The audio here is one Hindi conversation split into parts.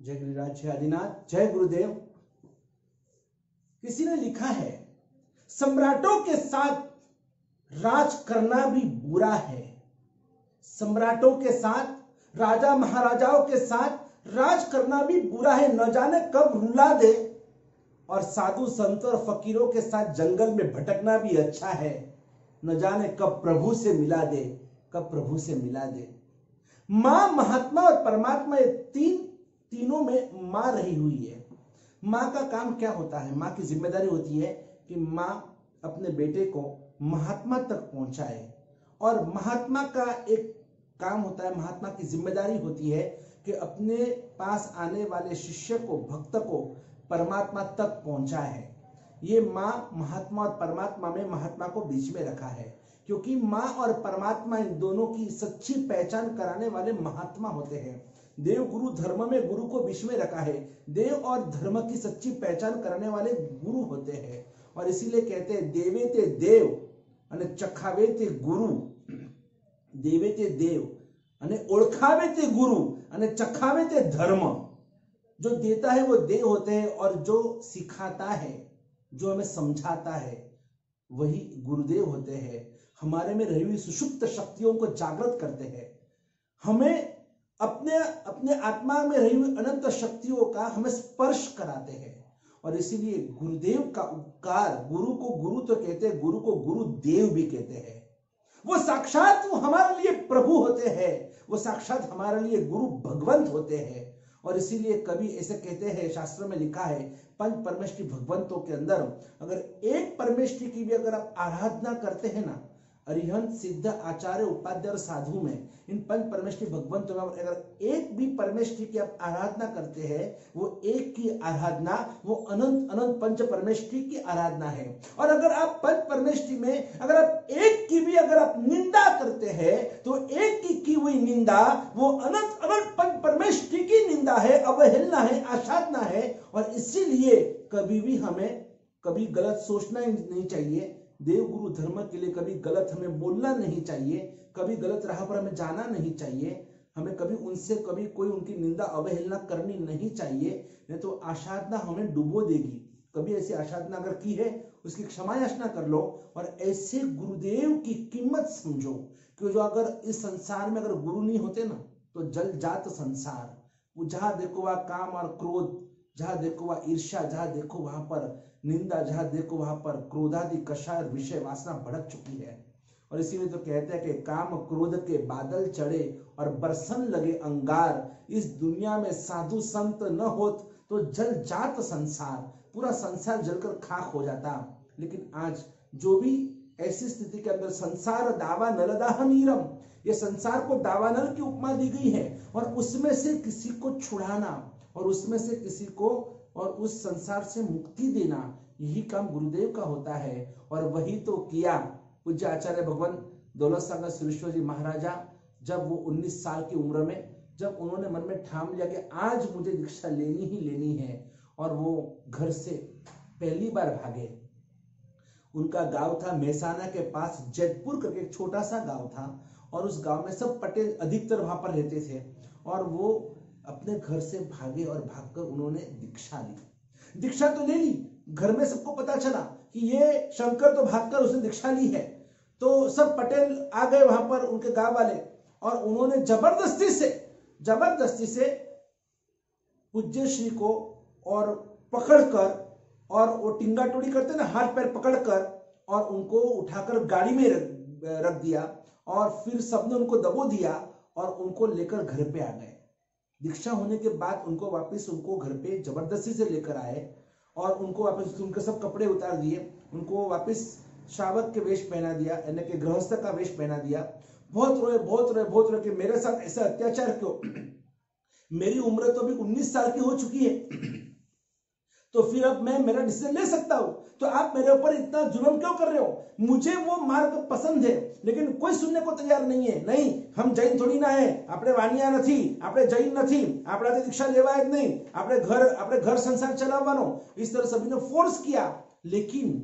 जय गिरिराज, जय आदिनाथ, जय गुरुदेव। किसी ने लिखा है, सम्राटों के साथ राज करना भी बुरा है। सम्राटों के साथ, राजा महाराजाओं के साथ राज करना भी बुरा है। न जाने कब रुला दे। और साधु संत और फकीरों के साथ जंगल में भटकना भी अच्छा है। न जाने कब प्रभु से मिला दे, कब प्रभु से मिला दे। मां, महात्मा और परमात्मा, ये तीनों में मां रही हुई है। मां का काम क्या होता है? मां की जिम्मेदारी होती है कि मां अपने बेटे को महात्मा तक पहुंचाए। और महात्मा का एक काम होता है, महात्मा की जिम्मेदारी होती है कि अपने पास आने वाले शिष्य को, भक्त को परमात्मा तक पहुंचाए। ये मां, महात्मा और परमात्मा में महात्मा को बीच में रखा है, क्योंकि मां और परमात्मा इन दोनों की सच्ची पहचान कराने वाले महात्मा होते हैं। देव गुरु धर्म में गुरु को बीच में रखा है। देव और धर्म की सच्ची पहचान करने वाले गुरु होते हैं। और इसीलिए कहते हैं, देवे ते देव અને ચખાવે તે ગુરુ, દેવે તે દેવ અને ઓળખાવે તે ગુરु અને ચખાવે તે धर्म। जो देता है वो देव होते हैं, और जो सिखाता है, जो हमें समझाता है, वही गुरुदेव होते हैं। हमारे में रही हुई सुषुप्त शक्तियों को जागृत करते हैं। हमें अपने आत्मा में रही हुई अनंत शक्तियों का हमें स्पर्श कराते हैं। और इसीलिए गुरुदेव का उपकार, गुरु को गुरु तो कहते हैं, गुरु को गुरुदेव भी कहते हैं। वो साक्षात वो हमारे लिए प्रभु होते हैं, वो साक्षात हमारे लिए गुरु भगवंत होते हैं। और इसीलिए कभी ऐसे कहते हैं, शास्त्र में लिखा है, पंच परमेष्टि भगवंतों के अंदर अगर एक परमेष्टि की भी अगर आप आराधना करते हैं ना, अरिहंत, सिद्ध, आचार्य, उपाध्याय और साधु में, इन पंच परमेष्टि भगवंतों में अगर एक भी परमेष्टि की आप आराधना करते हैं, वो एक की आराधना, वो अनंत अनंत पंच परमेष्टि की आराधना है। और अगर आप पंच परमेष्टि में अगर आप एक की भी अगर आप निंदा करते हैं, तो एक की हुई निंदा वो अनंत अनंत पंच परमेष्टि की निंदा है, अवहेलना है, आसाधना है। और इसीलिए कभी भी हमें कभी गलत सोचना ही नहीं चाहिए। देव गुरु धर्म के लिए कभी गलत हमें बोलना नहीं चाहिए, कभी गलत राह पर हमें जाना नहीं चाहिए। हमें कभी उनसे कभी कोई उनकी निंदा अवहेलना करनी नहीं चाहिए, नहीं तो आसाधना हमें डुबो देगी। कभी ऐसी आसाधना अगर की है, उसकी क्षमा याचना कर लो। और ऐसे गुरुदेव की कीमत समझो कि जो अगर इस संसार में अगर गुरु नहीं होते ना, तो जल जात संसार। वो जहां देखो वहां काम और क्रोध, जहां देखो वहां ईर्ष्या, जहां देखो वहां पर निंदा, जहां देखो वहां पर क्रोधादि कषाय विषय वासना भड़क चुकी है। और इसीलिए तो कहते हैं कि काम क्रोध के बादल चढ़े और बरसन लगे अंगार। इस दुनिया में साधु संत न होत तो जल जात संसार, पूरा संसार जलकर खाक हो जाता। लेकिन आज जो भी ऐसी स्थिति के अंदर संसार दावा नलदाह नीरम, ये संसार को दावानल की उपमा दी गई है। और उसमें से किसी को छुड़ाना और उसमें से किसी को और उस संसार से मुक्ति देना, यही काम गुरुदेव का होता है। और वही तो किया पूज्य आचार्य भगवान दौलत सागर सुरेश्वर जी महाराजा, जब वो 19 साल की उम्र में, जब उन्होंने मन में ठान लिया कि आज मुझे दीक्षा लेनी ही लेनी है, और वो घर से पहली बार भागे। उनका गांव था मेहसाना के पास, जैतपुर करके एक छोटा सा गांव था। और उस गांव में सब पटेल अधिकतर वहां पर रहते थे। और वो अपने घर से भागे और भागकर उन्होंने दीक्षा ली। दीक्षा तो ले ली, घर में सबको पता चला कि ये शंकर तो भागकर उसने दीक्षा ली है। तो सब पटेल आ गए वहां पर, उनके गांव वाले, और उन्होंने जबरदस्ती से पूज्य श्री को और पकड़कर, और वो टिंगा टोड़ी करते ना, हाथ पैर पकड़कर, और उनको उठाकर गाड़ी में रख दिया। और फिर सबने उनको दबो दिया और उनको लेकर घर पे आ गए। दीक्षा होने के बाद उनको वापस उनको घर पे जबरदस्ती से लेकर आए और उनको वापस उनके सब कपड़े उतार दिए, उनको वापस श्रावक के वेश पहना दिया, यानी कि गृहस्थ का वेश पहना दिया। बहुत रोए कि मेरे साथ ऐसा अत्याचार क्यों? मेरी उम्र तो अभी 19 साल की हो चुकी है, तो फिर अब मैं मेरा डिसीजन ले सकता हूं, तो आप मेरे ऊपर इतना जुल्म क्यों कर रहे हो? मुझे वो मार्ग पसंद है, लेकिन कोई सुनने को तैयार नहीं है। नहीं, हम जैन थोड़ी ना है, आपने वाणिया નથી, आपने जैन નથી, आपने दीक्षा लेवा જ नहीं, आपने घर संसार चलावવાનો। इस तरह सभी ने फोर्स किया। लेकिन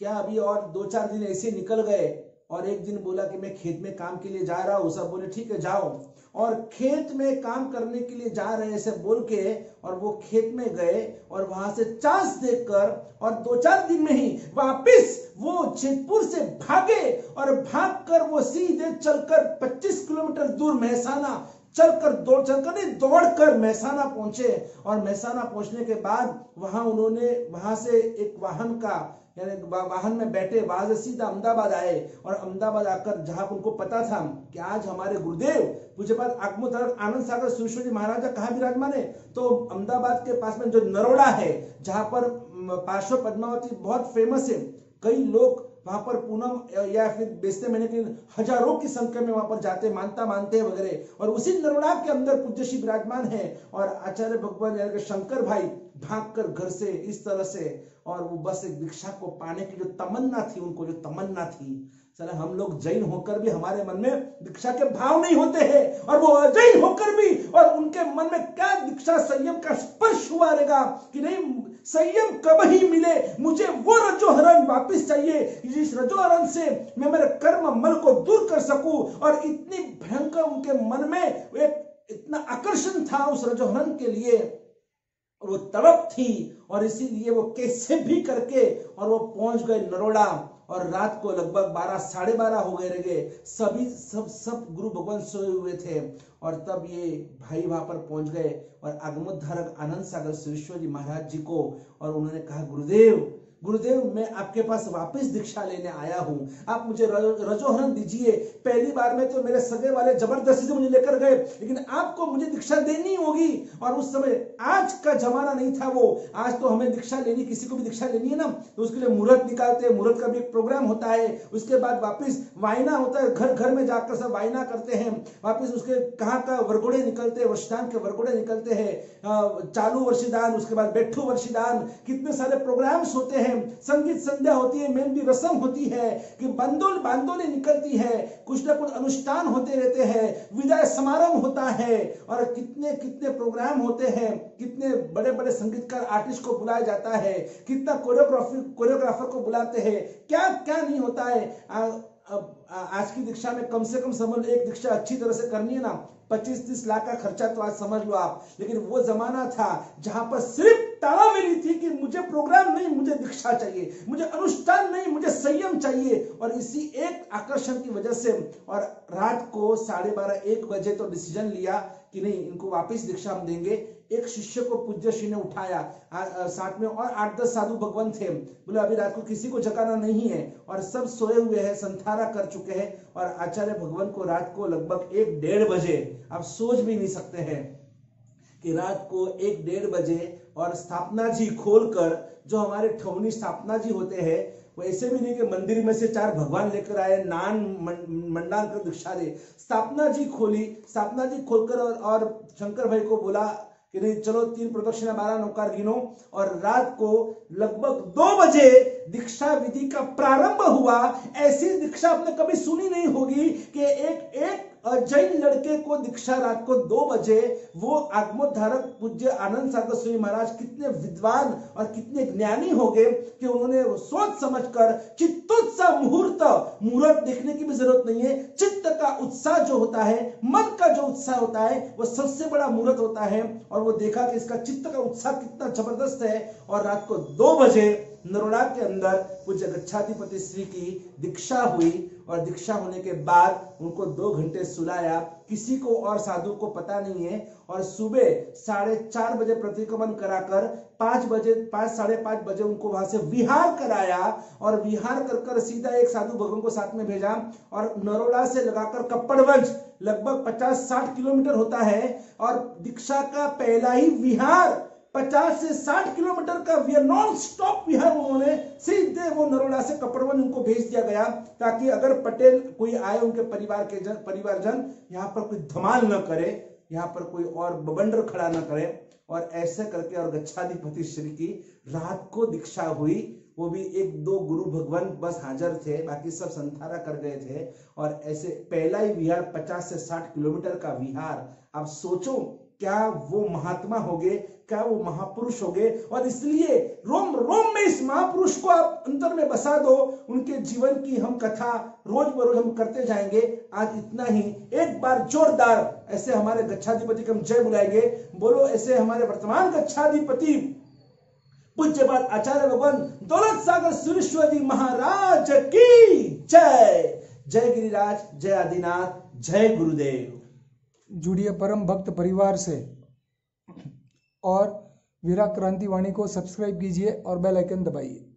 क्या अभी और 2-4 दिन ऐसे निकल गए और एक दिन बोला कि मैं खेत में काम के लिए जा रहा हूं। सब बोले ठीक है जाओ, और खेत में काम करने के लिए जा रहे ऐसे बोल के, और वो खेत में गए और वहां से चांस देखकर और 2-4 दिन में ही वापिस वो जेतपुर से भागे, और भागकर वो सीधे चलकर 25 किलोमीटर दूर मेहसाना दौड़कर मेहसाना पहुंचे। और मेहसाना पहुंचने के बाद वहां से एक वाहन का यानी वाहन में बैठे, वहां से सीधा अहमदाबाद आए, और अहमदाबाद आकर जहां उनको पता था कि आज हमारे गुरुदेव पूज्यपाद आगमोधर आनंद सागर सुरेश्वर जी महाराज कहाँ विराजमान है, तो अहमदाबाद के पास में जो नरोड़ा है, जहां पर पार्श्व पद्मावती बहुत फेमस है, कई लोग वहां पर पूनम या फिर बेचते महीने के हजारों की संख्या में वहां पर जाते, मानता मानते वगैरह। और उसी नरोड़ा के अंदर पूज्य श्री विराजमान है, और आचार्य भगवान यानी कि शंकर भाई भागकर घर से इस तरह से, और वो बस एक दीक्षा को पाने की जो तमन्ना थी, उनको जो तमन्ना थी, चला हम लोग जैन होकर भी हमारे मन में दीक्षा के भाव नहीं होते हैं, और वो अजैन होकर भी और उनके मन में क्या दीक्षा संयम का स्पर्श हुआ रहेगा कि नहीं, संयम कब ही मिले, मुझे वो रजोहरण वापस चाहिए जिस रजोहरण से मैं मेरे कर्म मल को दूर कर सकूं। और इतनी भयंकर उनके मन में एक इतना आकर्षण था उस रजोहरण के लिए, वो तड़प थी, और इसीलिए वो कैसे भी करके और वो पहुंच गए नरोड़ा। और रात को लगभग 12 साढ़े 12 हो गए सब गुरु भगवान सोए हुए थे, और तब ये भाई वहां पर पहुंच गए और आगमोद्धारक आनंद सागर सुरेश्वर जी महाराज जी को, और उन्होंने कहा गुरुदेव मैं आपके पास वापस दीक्षा लेने आया हूं, आप मुझे रजोहरण दीजिए। पहली बार में तो मेरे सगे वाले जबरदस्ती से मुझे लेकर गए, लेकिन आपको मुझे दीक्षा देनी होगी। और उस समय आज का जमाना नहीं था वो, आज तो हमें दीक्षा लेनी, किसी को भी दीक्षा लेनी है ना, तो उसके लिए मुहूर्त निकालते हैं, मुहूर्त का भी एक प्रोग्राम होता है, उसके बाद वापिस वायना होता है, घर घर में जाकर सब वायना करते हैं, वापिस उसके कहाँ का वरघोड़े निकलते हैं, वर्षदान के वरघोड़े निकलते हैं, चालू वर्षदान, उसके बाद बैठू वर्षदान, कितने सारे प्रोग्राम्स होते हैं, संगीत संध्या होती है, मेहंदी रस्म होती है, कि बांदोली निकलती है, कुछ ना कुछ अनुष्ठान होते रहते हैं, विदाई समारोह होता है, और कितने कितने प्रोग्राम होते हैं, कितने बड़े बड़े संगीतकार आर्टिस्ट को बुलाया जाता है, कितना कोरियोग्राफर को बुलाते हैं, क्या क्या नहीं होता है। आज की दीक्षा में कम से कम समझ, एक दीक्षा अच्छी तरह से करनी है ना, 25-30 लाख का खर्चा तो आज समझ लो आप। लेकिन वो जमाना था जहां पर सिर्फ ताला मिली थी कि मुझे प्रोग्राम नहीं, मुझे दीक्षा चाहिए, मुझे अनुष्ठान नहीं, मुझे संयम चाहिए। और इसी एक आकर्षण की वजह से, और रात को 12:30-1 बजे तो डिसीजन लिया कि नहीं, इनको वापस दीक्षा हम देंगे। एक शिष्य को पूज्य श्री ने उठाया, साथ में और 8-10 साधु भगवान थे, बोले अभी रात को किसी को जगाना नहीं है, और सब सोए हुए हैं, संथारा कर चुके हैं। और आचार्य भगवान को रात को लगभग 1-1:30 बजे, आप सोच भी नहीं सकते हैं कि रात को 1-1:30 बजे, और स्थापना जी खोलकर, जो हमारे ठौनी स्थापना जी होते हैं, वैसे भी नहीं कि मंदिर में से 4 भगवान लेकर आए, नान मंडान कर दीक्षा दे, स्थापना जी खोली, स्थापना जी खोलकर और शंकर भाई को बोला कि नहीं चलो 3 प्रदक्षिणा 12 नौकार गिनो। और रात को लगभग 2 बजे दीक्षा विधि का प्रारंभ हुआ। ऐसी दीक्षा आपने कभी सुनी नहीं होगी कि एक जैन लड़के को दीक्षा रात को 2 बजे, वो आगमोद्धारक पूज्य आनंद सागर स्वामी महाराज कितने विद्वान और कितने ज्ञानी हो गए कि उन्होंने सोच समझकर चित्तोत्साह मुहूर्त देखने की भी जरूरत नहीं है, चित्त का उत्साह जो होता है, मन का जो उत्साह होता है, वो सबसे बड़ा मुहूर्त होता है। और वो देखा कि इसका चित्त का उत्साह कितना जबरदस्त है, और रात को 2 बजे नरोड़ा के अंदर पूज्य गच्छाधिपति श्री की दीक्षा हुई। और दीक्षा होने के बाद उनको 2 घंटे सुलाया, किसी को और साधु को पता नहीं है। और सुबह 4:30 बजे प्रतिक्रमण कराकर 5 साढ़े 5 बजे उनको वहां से विहार कराया, और विहार कर सीधा एक साधु भगवान को साथ में भेजा। और नरोड़ा से लगाकर कप्पड़वंज लगभग 50-60 किलोमीटर होता है, और दीक्षा का पहला ही विहार 50 से 60 किलोमीटर का नॉन स्टॉप विहार उन्होंने सीधे वो नरोड़ा से कपड़वन उनको भेज दिया गया, ताकि अगर पटेल कोई आए, उनके परिवारजन यहाँ पर कोई धमाल न करे, यहाँ पर कोई और बबंडर खड़ा न करे। और ऐसे करके और गच्छाधिपति श्री की रात को दीक्षा हुई। वो भी 1-2 गुरु भगवान बस हाजिर थे, बाकी सब संथारा कर गए थे। और ऐसे पहला ही विहार 50 से 60 किलोमीटर का विहार। आप सोचो क्या वो महात्मा होंगे, क्या वो महापुरुष होंगे। और इसलिए रोम रोम में इस महापुरुष को आप अंतर में बसा दो, उनके जीवन की हम कथा रोज बरोज हम करते जाएंगे। आज इतना ही। एक बार जोरदार ऐसे हमारे गच्छाधिपति को हम जय बुलाएंगे। बोलो ऐसे हमारे वर्तमान गच्छाधिपति पूज्यपाद आचार्य भगवान दौलत सागर सुरेश्वर जी महाराज की जय। जय गिरिराज, जय आदिनाथ, जय गुरुदेव। जुड़िए परम भक्त परिवार से और वीरा क्रांति वाणी को सब्सक्राइब कीजिए और बेल आइकन दबाइए।